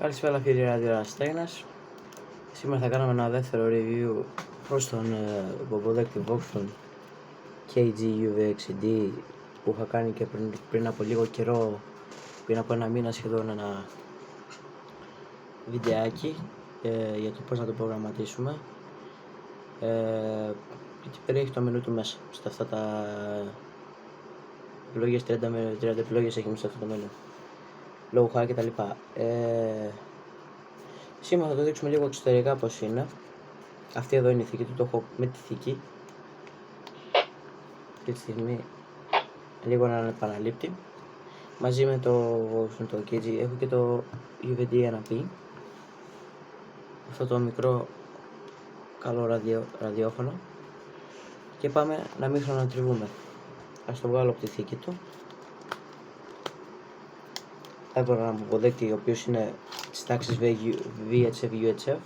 Καλησπέρα φίλοι ραδιοραστέγνας. Σήμερα θα κάνουμε ένα δεύτερο review προς τον μπομποδέκτη Voxon KG-UV6D που είχα κάνει και πριν από λίγο καιρό, πριν από ένα μήνα σχεδόν, ένα βιντεάκι για το πώς να το προγραμματίσουμε. Τι περιέχει το μενού του μέσα, στα αυτά τα επιλογές, 30 με 30 επιλογές έχει μέσα αυτό το μενού, low high κτλ. Σήμερα θα το δείξουμε λίγο εξωτερικά πως είναι. Αυτή εδώ είναι η θήκη του, το έχω με τη θήκη. Αυτή τη στιγμή λίγο να επαναλείπτει. Μαζί με το KG έχω και το UVD1P. Αυτό το μικρό καλό ραδιόφωνο. Και πάμε να μην χρονοτριβούμε. Ας το βγάλω από τη θήκη του. Έβαλα έναν αποδέκτη ο οποίος είναι της τάξης VHF-UHF,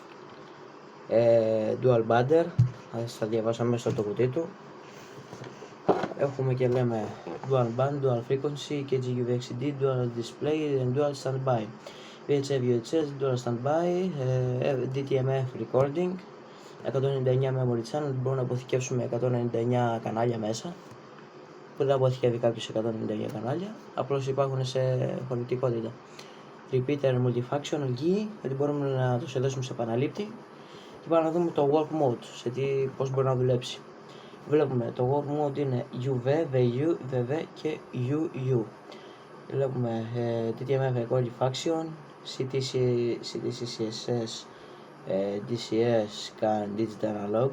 Dual Bander, θα διαβάσω μέσα το κουτί του. Έχουμε και λέμε Dual Band, Dual Frequency, KG-UV6D, Dual Display and Dual Standby, VHF-UHF, Dual Standby, DTMF Recording, 199 Memory Channel, μπορούμε να αποθηκεύσουμε 199 κανάλια μέσα, που δεν αποθηκεύει κάποιος 199 κανάλια, απλώς υπάρχουν σε χωρητικότητα. Repeater Multifunctional Key, γιατί μπορούμε να το συνδέσουμε σε επαναλήπτη. Και πάμε να δούμε το Work Mode, πώς μπορεί να δουλέψει. Βλέπουμε το Work Mode είναι UV, VU, VV και UU. Βλέπουμε DTMF Recording Function, CTC, CSS, DCS, Scan, Digital Analog,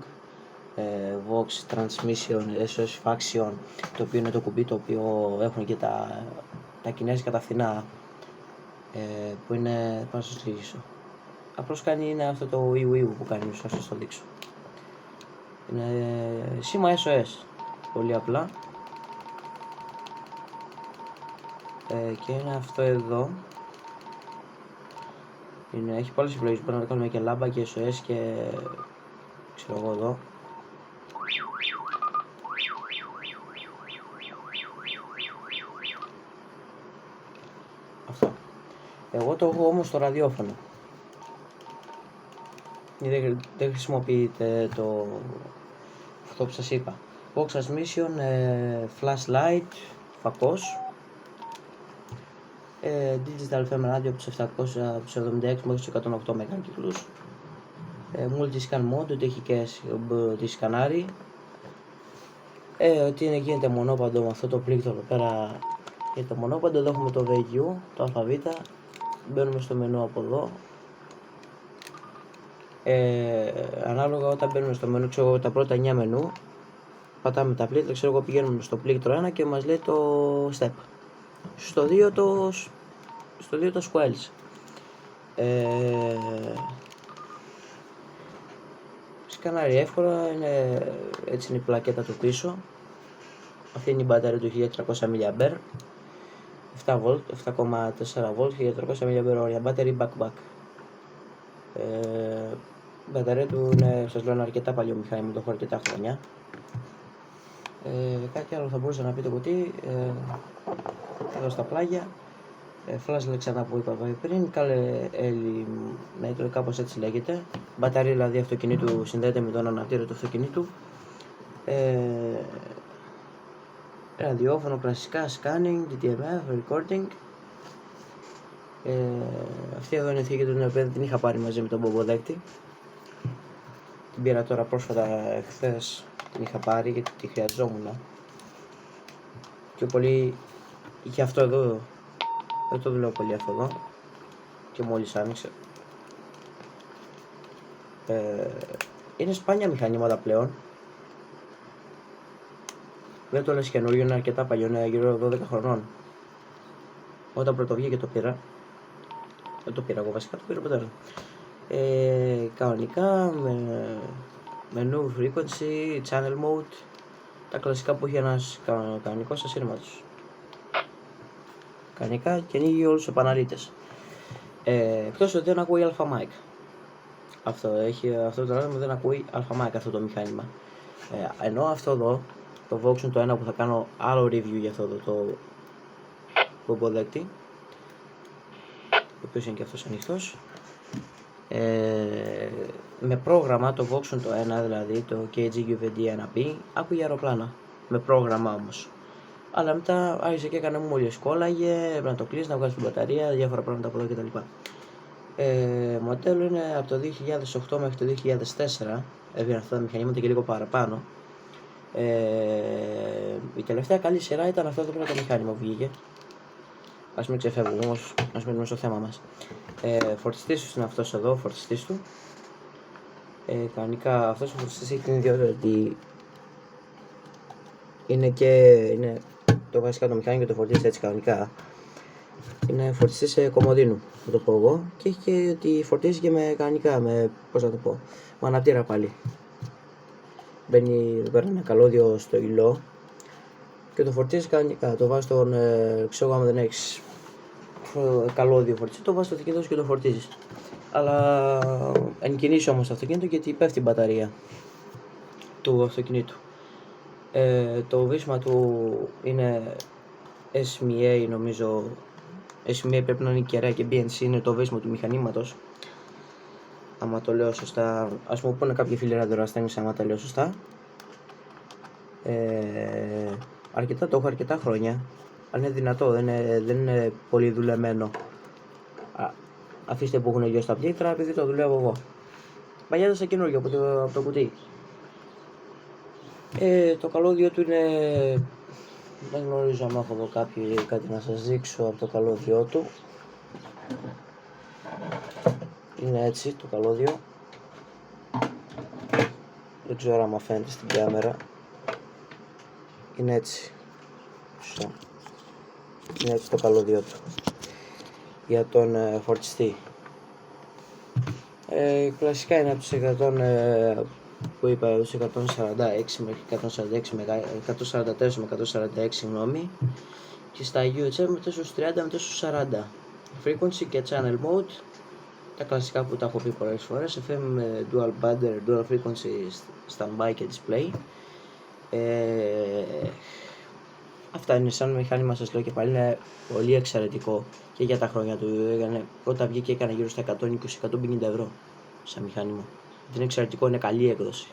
Vox Transmission, SOS Faction, το οποίο είναι το κουμπί το οποίο έχουν και τα κινέζικα τα φθηνά, που είναι, πάω να σας δείξω. Απλώς είναι αυτό το WiiWi που κάνει, να σας το δείξω. Είναι σήμα SOS, πολύ απλά. Και είναι αυτό εδώ. Έχει πολλές επιλογές, μπορούμε να το κάνουμε και λάμπα και SOS και ξέρω εγώ εδώ. Αυτό. Εγώ το έχω όμως στο ραδιόφωνο. Δεν χρησιμοποιείται αυτό που σας είπα. Vox Transmission, Flashlight, φακός, Digital FM Radio από τους 776 μέχρι τους 108 MHz, Multi-Scan Mode, ότι έχει και τη σκανάρι, ότι γίνεται μονόπαντο με αυτό το πλήκτρο εδώ πέρα. Για το μονόπαντο εδώ έχουμε το VU, το ΑΒ, μπαίνουμε στο μενού από εδώ. Ανάλογα όταν μπαίνουμε στο μενού, ξέρω τα πρώτα 9 μενού, πατάμε τα πλήκτρα, ξέρω εγώ πηγαίνουμε στο πλήκτρο 1 και μας λέει το step. Στο 2 το squelch. Σκανάρει εύκολα, έτσι είναι η πλακέτα του πίσω. Αυτή είναι η μπαταρία του 1300 mAh, 7V, 7,4V, 1300 mAh, battery back. Η μπαταρία του είναι, σας λέω, ένα αρκετά παλιό μηχάνημα, το έχω αρκετά χρόνια. Κάτι άλλο θα μπορούσα να πει το κουτί, εδώ στα πλάγια, flashlight ξανά που είπα πριν, κάλε nitro, κάπως έτσι λέγεται. Μπαταρία δηλαδή αυτοκινήτου, συνδέεται με τον αναπτήρα του αυτοκινήτου. Ραδιόφωνο κλασικά, scanning, DTMF, recording. Αυτή εδώ είναι η θήκη του, την οποία την είχα πάρει μαζί με τον μπομποδέκτη. Την πήρα τώρα πρόσφατα, χθες την είχα πάρει γιατί τη χρειαζόμουν. Και πολύ, και αυτό εδώ, δεν το δουλεύω πολύ αυτό εδώ. Και μόλις άνοιξε. Είναι σπάνια μηχανήματα πλέον. Δεν το λες καινούριο, είναι αρκετά παλιό, είναι γύρω 12 χρονών. Όταν πρώτο βγήκε το πήρα. Δεν το πήρα εγώ βασικά, το πήρα ποτέ. Κανονικά, μενού frequency, channel mode, τα κλασικά που έχει ένας κανονικός ασύρματος. Κανονικά και ανοίγει όλους τους επαναλήτες. Εκτός ότι δεν ακούει αλφα mic. Αυτό το ράδιο δεν ακούει αλφα mic αυτό το μηχάνημα. Ενώ αυτό εδώ, το Voxon το ένα που θα κάνω άλλο review για αυτό εδώ το μπομποδέκτη, ο οποίος είναι και αυτός ανοιχτός. Με πρόγραμμα το Voxon το 1, δηλαδή το KGQVD1B, άκουγε αεροπλάνα, με πρόγραμμα όμως. Αλλά μετά άρχισε και έκανε μόλις κόλλαγε, έπρεπε να το κλείσει, να βγάλει την μπαταρία, διάφορα πράγματα από εδώ κτλ. Μοντέλο είναι από το 2008 μέχρι το 2004, έβγαινε αυτά τα μηχανήματα και λίγο παραπάνω. Η τελευταία καλή σειρά ήταν αυτό το πρώτο μηχάνημα που βγήκε. Ας μην ξεφεύγουμε όμως, ας μείνουμε στο θέμα μας. Φορτιστής του είναι αυτός εδώ, ο φορτιστής του. Κανονικά αυτός ο φορτιστής έχει την ιδιότητα ότι είναι το βασικά το μηχάνημα και το φορτίζει έτσι κανονικά. Είναι φορτιστής κομμωδίνου, θα το πω εγώ, και έχει και ότι φορτίζει και με κανονικά, με αναπτήρα πάλι. Μπαίνει εδώ πέρα ένα καλώδιο στο υλό και το φορτίζει κανονικά. Το βάζει στον, ξέρω άμα δεν έχεις καλώδιο φορτιστή, το βάζει στο αυτοκίνητο και το φορτίζεις. Αλλά εν κινήσει όμως το αυτοκίνητο γιατί πέφτει η μπαταρία του αυτοκινήτου. Το βίσμα του είναι SMA, νομίζω. SMA πρέπει να είναι κεραία και BNC είναι το βίσμα του μηχανήματος. Άμα το λέω σωστά, ας μου πούνε κάποιοι φίλοι ραδιοασθένειες άμα τα λέω σωστά. Το έχω αρκετά χρόνια. Αν είναι δυνατό, δεν είναι πολύ δουλεμένο. Αφήστε που έχουν λιώσει τα πλήκτρα, επειδή το δουλεύω εγώ. Παλιά ήταν σαν καινούργιο από το κουτί. Το καλώδιο του είναι... Δεν γνωρίζω αν έχω εδώ κάτι να σας δείξω από το καλώδιο του. Είναι έτσι το καλώδιο. Δεν ξέρω αν φαίνεται στην κάμερα. Είναι έτσι. Είναι έτσι το καλώδιο του για τον φορτιστή. Κλασικά είναι από τους 100 που είπα, τους 146 μέχρι 144 με 146 συγγνώμη, και στα UHF μετά στους 30 μετά στους 40 frequency και channel mode, τα κλασικά που τα έχω πει πολλές φορές, FM, dual bander, dual frequency, standby και display. Αυτά είναι σαν μηχάνημα, σας λέω και πάλι, είναι πολύ εξαιρετικό και για τα χρόνια του. Πρώτα βγήκε έκανε γύρω στα 120-150 ευρώ σαν μηχάνημα. Είναι εξαιρετικό, είναι καλή έκδοση.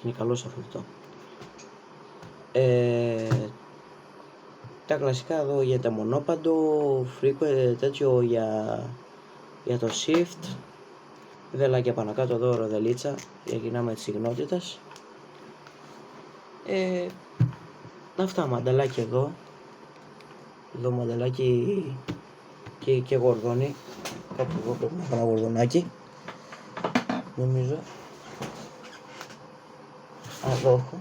Είναι καλό σε αυτό. Τα κλασικά εδώ γίνεται μονόπαντο, τέτοιο για το shift, βελάκια πάνω κάτω εδώ, ροδελίτσα για γυρνάμε της συγνότητας. Αυτά, μανταλάκι εδώ μανταλάκι και γορδόνι, κάπου εδώ πρέπει να έχω ένα γορδονάκι, νομίζω. Εδώ έχω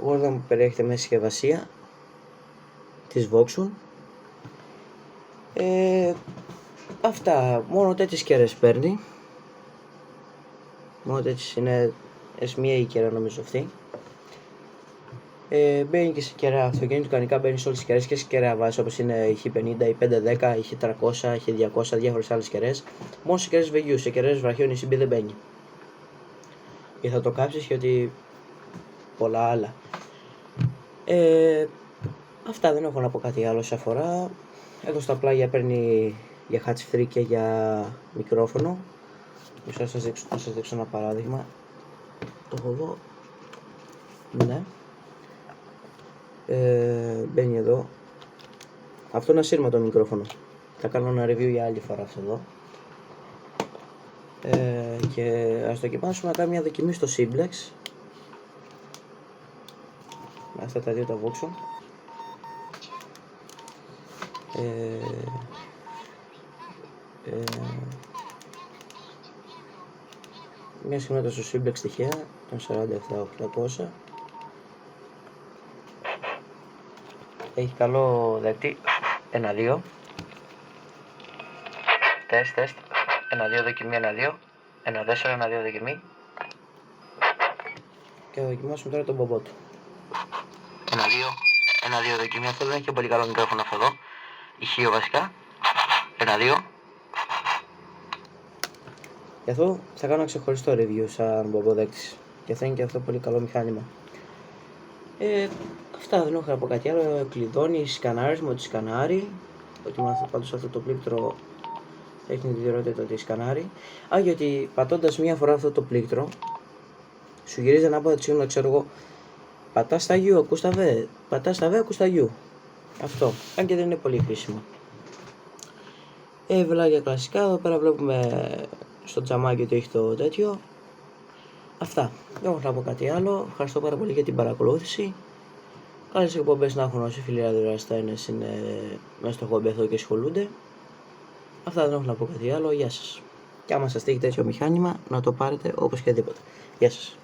γόρδον που περιέχεται με συσκευασία της Voxon. Αυτά, μόνο τέτοιες κέρες παίρνει. Μόνο τέτοιες είναι SMA η κέρα νομίζω αυτή. Μπαίνει και σε κεραία αυτοκίνητο, κανονικά μπαίνει σε όλες τις κεραίες και σε κεραία βάση όπως είναι η H50, η 510, η H300, η H200, διάφορες άλλες κεραίες. Μόνο σε κεραίες VU, σε κεραίες βραχιών η CB δεν μπαίνει. Ή θα το κάψεις και ότι πολλά άλλα. Αυτά, δεν έχω να πω κάτι άλλο σε αφορά. Εδώ στα πλάγια παίρνει για hatch free και για μικρόφωνο. Να σας δείξω ένα παράδειγμα. Το έχω εδώ. Ναι. Μπαίνει εδώ. Αυτό είναι ασύρματο μικρόφωνο. Θα κάνω ένα review για άλλη φορά αυτό εδώ. Και ας δοκιμάσουμε να κάνουμε μια δοκιμή στο Simplex. Με αυτά τα δύο τα Voxon. Μια συχνότητα στο Simplex τυχαία, τον 47-800. Έχει καλό δεκτή. 1-2. Τεστ. 1-2 δοκιμή, 1-2. 1-4, 1-2 δοκιμή. Και θα δοκιμάσουμε τώρα τον μπομπό του. 1-2 δοκιμή. Αυτό δεν έχει πολύ καλό μικρόφωνο αυτό εδώ. Ηχείο βασικά. 1-2. Γι' αυτό θα κάνω ένα ξεχωριστό review σαν μπομποδέκτης. Και θα είναι και αυτό πολύ καλό μηχάνημα. Αυτά, δεν έχω να πω κάτι άλλο. Κλειδώνει, σκανάρισμα, ότι σκανάρει. ότι πάντως αυτό το πλήκτρο έχει την ιδιαιτερότητα ότι σκανάρει. Γιατί πατώντας μία φορά αυτό το πλήκτρο, σου γυρίζει ανάποδα τη σύγχρονο, ξέρω εγώ, πατάς στα U, ακούς τα V, πατάς τα V, ακούς τα U. Αυτό, αν και δεν είναι πολύ χρήσιμο. Βλάγια κλασικά, εδώ πέρα βλέπουμε στο τζαμάκι ότι έχει το τέτοιο. Αυτά, δεν έχω να πω κάτι άλλο. Ευχαριστώ πάρα πολύ για την παρακολούθηση. Καλές εκπομπές να έχουν όσοι φίλοι ραδιοδραστές είναι μέσα στο χόμπι αυτό και ασχολούνται. Αυτά, δεν έχω να πω κάτι άλλο. Γεια σας. Και άμα σας τύχει τέτοιο μηχάνημα, να το πάρετε όπως και τίποτα. Γεια σας.